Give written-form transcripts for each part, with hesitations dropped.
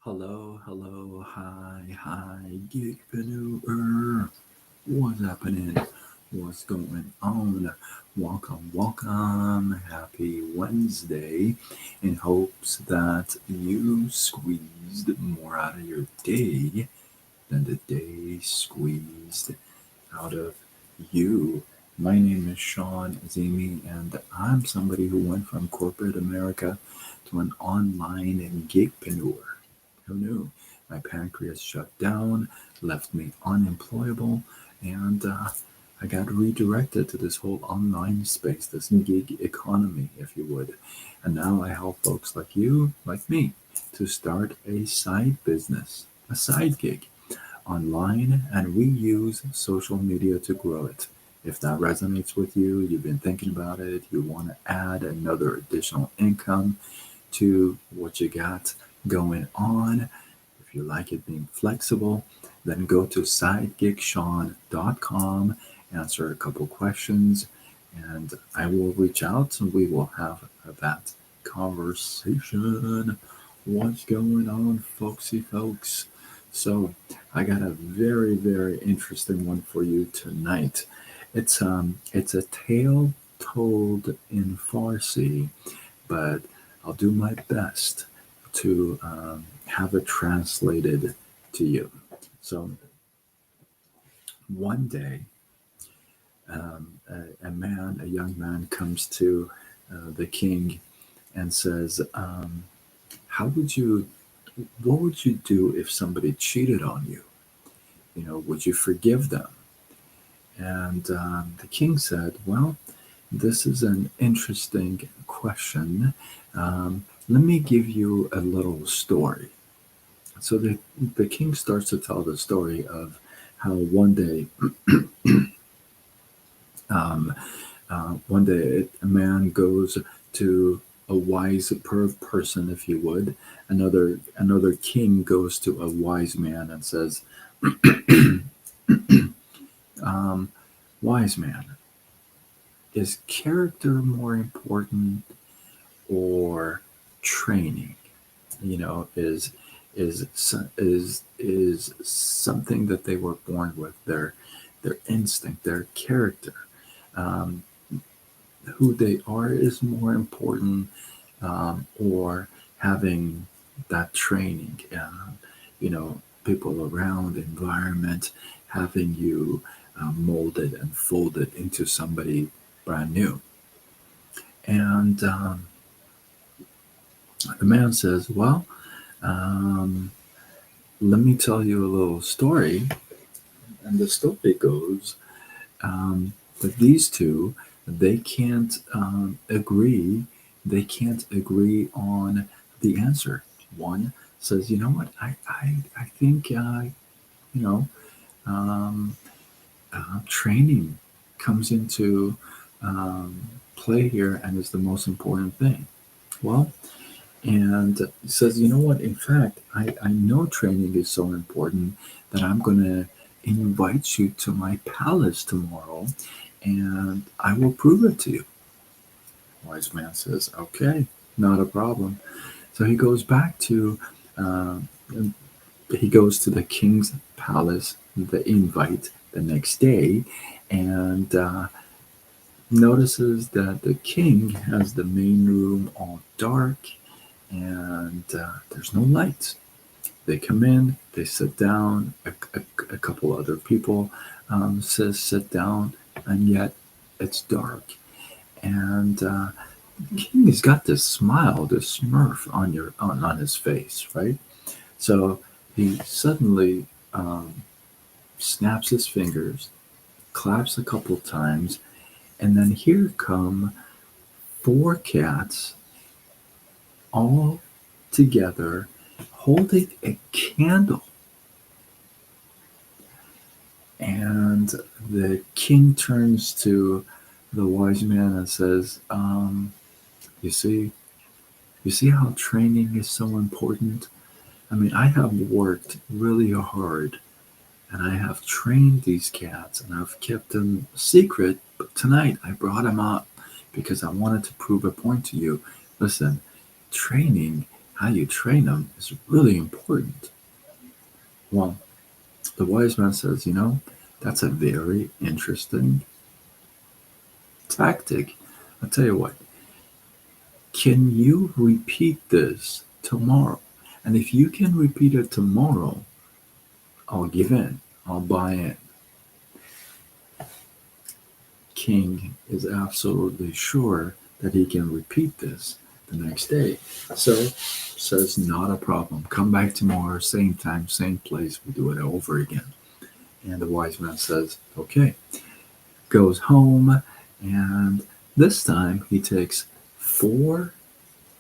Hello, hello, hi, Geekpreneur. What's happening? What's going on? Welcome. Happy Wednesday. In hopes that you squeezed more out of your day than the day squeezed out of you. My name is Sean Zimi, and I'm somebody who went from corporate America to an online gigpreneur. Who knew? My pancreas shut down, left me unemployable, and I got redirected to this whole online space, this gig economy, if you would. And now I help folks like you, like me, to start a side business, a side gig online, and we use social media to grow it. If that resonates with you, you've been thinking about it, you want to add another additional income to what you got going on, if you like it being flexible, then go to sidegigshawn.com, answer a couple questions, and I will reach out and we will have that conversation. What's going on, folksy folks? So, I got a very interesting one for you tonight. It's a tale told in Farsi, but I'll do my best to have it translated to you. So one day, a young man, comes to the king and says, "How would you? What would you do if somebody cheated on you? Would you forgive them?" And the king said, "Well, this is an interesting question. Let me give you a little story." So the king starts to tell the story of how um, one day a man goes to a wise person, if you would. Another king goes to a wise man and says, um, "Wise man, is character more important or training? Is something that they were born with, their instinct, their character, um, who they are is more important, or having that training, people around, environment, having you molded and folded into somebody brand new." And the man says, "Well, um, let me tell you a little story." And the story goes that these two, they can't agree. They can't agree on the answer. One says, "You know what? I think you know um, training comes into um, play here and is the most important thing." Well, and he says, "You know what? In fact, I know training is so important that I'm going to invite you to my palace tomorrow and I will prove it to you." Wise man says, "Okay, not a problem." So he goes back to, uh, he goes to the king's palace, the invite the next day, and notices that the king has the main room all dark and there's no light. They come in, they sit down, a couple other people says sit down, and yet it's dark. And King has got this smile, this smurf on his face, right? So he suddenly snaps his fingers, claps a couple times, and then here come four cats all together holding a candle. And the king turns to the wise man and says, "You see, you see how training is so important? I mean, I have worked really hard and I have trained these cats and I've kept them secret, but tonight I brought them up because I wanted to prove a point to you. Listen, training how you train them is really important. Well, the wise man says, that's a very interesting tactic. I'll tell you what, can you repeat this tomorrow? And if you can repeat it tomorrow, I'll give in. I'll buy in. King is absolutely sure that he can repeat this the next day. So says, not a problem. Come back tomorrow, same time, same place. We do it over again. And the wise man says, okay. Goes home, and this time he takes four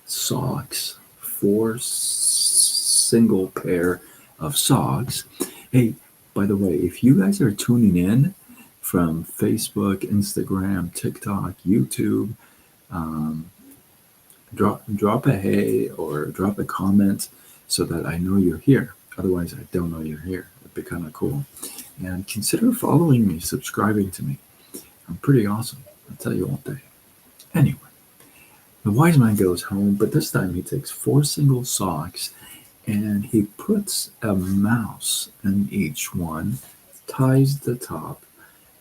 socks, four single pair of socks. Hey, by the way, if you guys are tuning in from Facebook, Instagram, TikTok, YouTube, um, drop a hey or drop a comment so that I know you're here. Otherwise, I don't know you're here. It'd be kind of cool. And consider following me, subscribing to me. I'm pretty awesome. I'll tell you all day. Anyway, the wise man goes home, but this time he takes four single socks and he puts a mouse in each one, ties the top,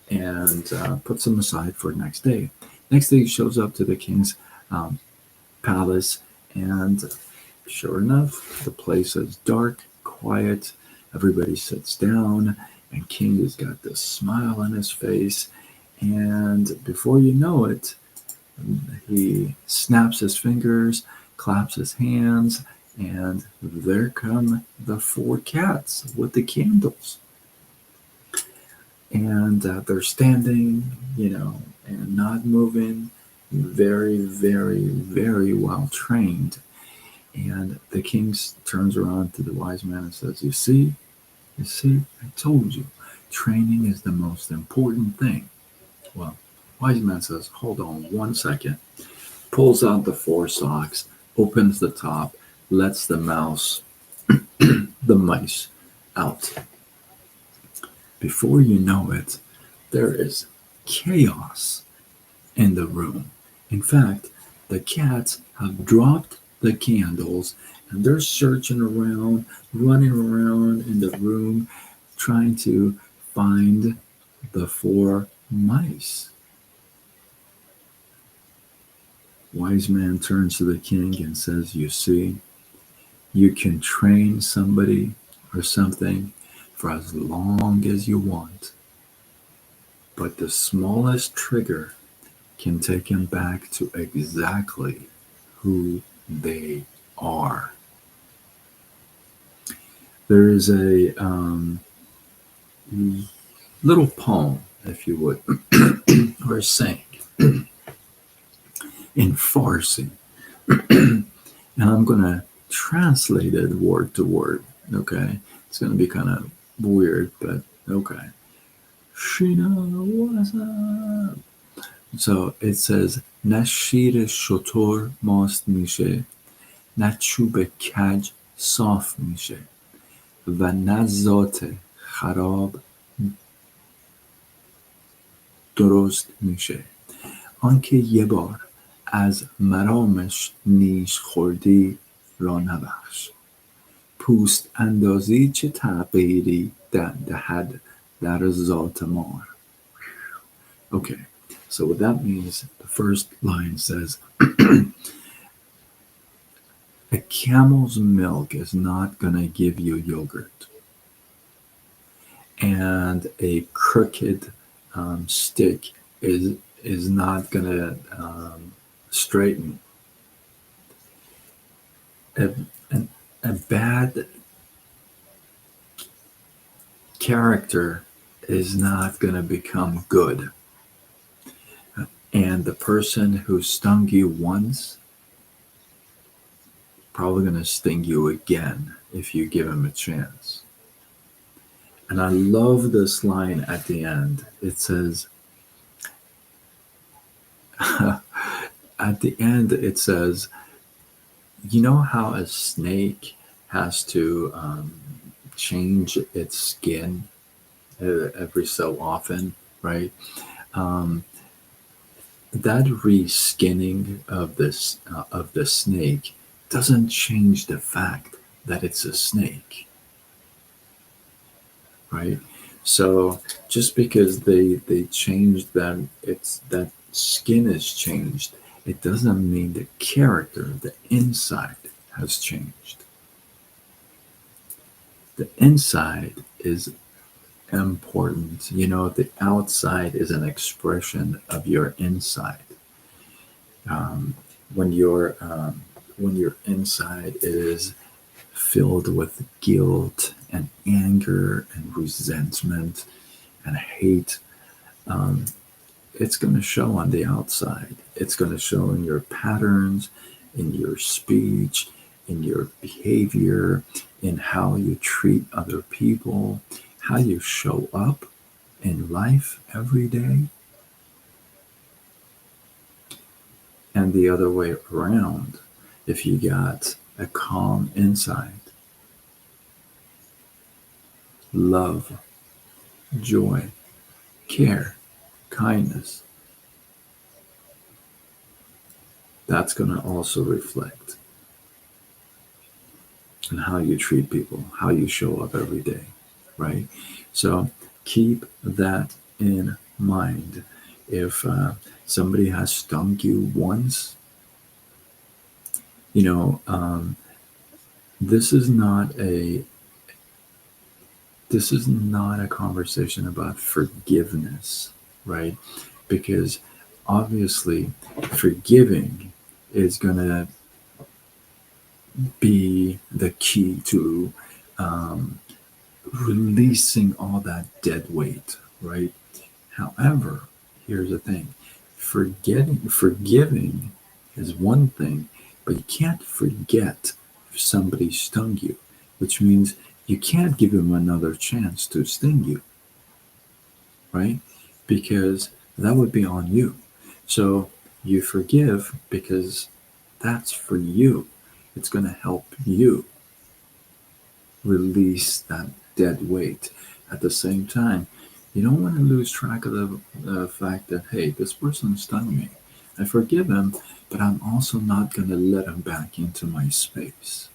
and puts them aside for next day. Next day, he shows up to the king's um, palace, and sure enough, the place is dark, quiet. Everybody sits down, and King has got this smile on his face. And before you know it, he snaps his fingers, claps his hands, and there come the four cats with the candles. And they're standing, and not moving, very, very, very well trained. And the king turns around to the wise man and says, you see, I told you, training is the most important thing. Well, wise man says, hold on 1 second, pulls out the four socks, opens the top, lets the mice out. Before you know it, there is chaos in the room. In fact, the cats have dropped the candles and they're searching around, running around in the room, trying to find the four mice. Wise man turns to the king and says, you see, you can train somebody or something for as long as you want, but the smallest trigger can take him back to exactly who they are. There is a little poem, if you would, or a saying in Farsi, and I'm going to translate it word to word. Okay, it's going to be kind of weird, but okay. Sheena, what's up? So it says, نه شیر شتر ماست میشه، نه چوب کج صاف میشه و نه ذات خراب درست میشه. آنکه یه بار از مرامش نیش خوردی را نبخش. پوست اندازی چه تغییری دهد در ذات مار. Okay, so what that means, the first line says, a camel's milk is not going to give you yogurt. And a crooked stick is not going to straighten. A bad character is not going to become good. And the person who stung you once probably going to sting you again if you give him a chance. And I love this line at the end. It says, at the end, it says, you know how a snake has to change its skin every so often, right? That reskinning of the snake doesn't change the fact that it's a snake, right? So just because they changed them, it's that skin is changed. It doesn't mean the character, the inside has changed. The inside is important. The outside is an expression of your inside. Um, when your inside is filled with guilt and anger and resentment and hate, um, it's going to show on the outside. It's going to show in your patterns, in your speech, in your behavior, in how you treat other people, how you show up in life every day, and the other way around. If you got a calm inside, love, joy, care, kindness, that's going to also reflect on how you treat people, how you show up every day, right? So keep that in mind. If somebody has stung you once, you know, um, this is not a this is not a conversation about forgiveness, right? Because obviously, forgiving is going to be the key to um, releasing all that dead weight, right? However, here's the thing: forgiving is one thing, but you can't forget if somebody stung you, which means you can't give him another chance to sting you, right? Because that would be on you. So you forgive because that's for you. It's going to help you release that dead weight. At the same time, you don't want to lose track of the fact that, hey, this person stung me. I forgive him, but I'm also not going to let him back into my space.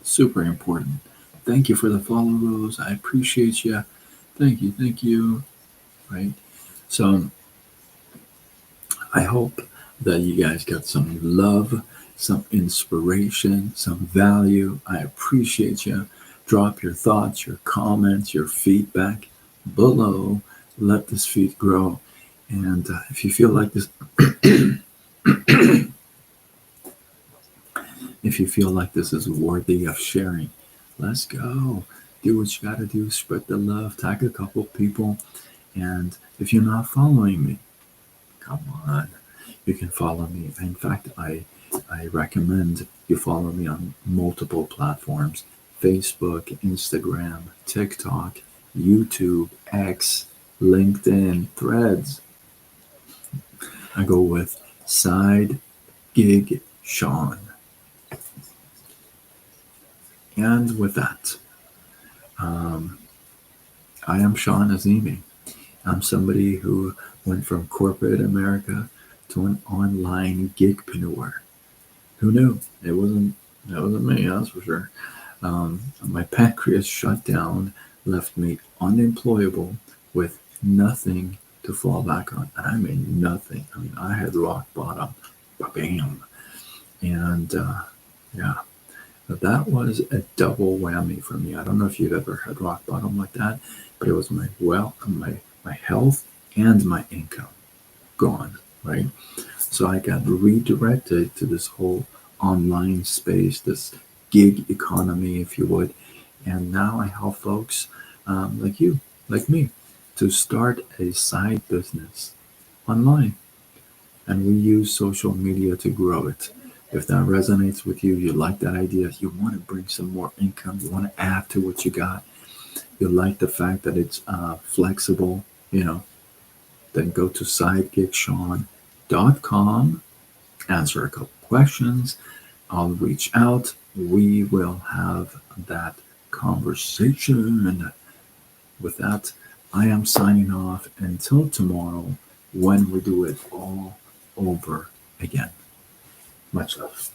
Super important. Thank you for the follow, Rose. I appreciate you. Thank you. Thank you. Right? So I hope that you guys got some love, some inspiration, some value. I appreciate you. Drop your thoughts, your comments, your feedback below. Let this feed grow. And if you feel like this, if you feel like this is worthy of sharing, let's go. Do what you got to do. Spread the love. Tag a couple people. And if you're not following me, come on. You can follow me. In fact, I recommend you follow me on multiple platforms: Facebook, Instagram, TikTok, YouTube, X, LinkedIn, Threads. I go with Side Gig Sean. And with that, um, I am Sean Azimi. I'm somebody who went from corporate America to an online gigpreneur. Who knew? It wasn't me, that's for sure. My pancreas shut down, left me unemployable with nothing to fall back on. I mean, nothing. I mean, I had rock bottom. Bam. And yeah, but that was a double whammy for me. I don't know if you've ever had rock bottom like that, but it was my health and my income gone, right? So I got redirected to this whole online space, this gig economy, if you would. And now I help folks like you, like me, to start a side business online. And we use social media to grow it. If that resonates with you, you like that idea, you want to bring some more income, you want to add to what you got, you like the fact that it's flexible, then go to sidegigshawn.com, answer a couple questions. I'll reach out. We will have that conversation. And with that, I am signing off until tomorrow when we do it all over again. Much love.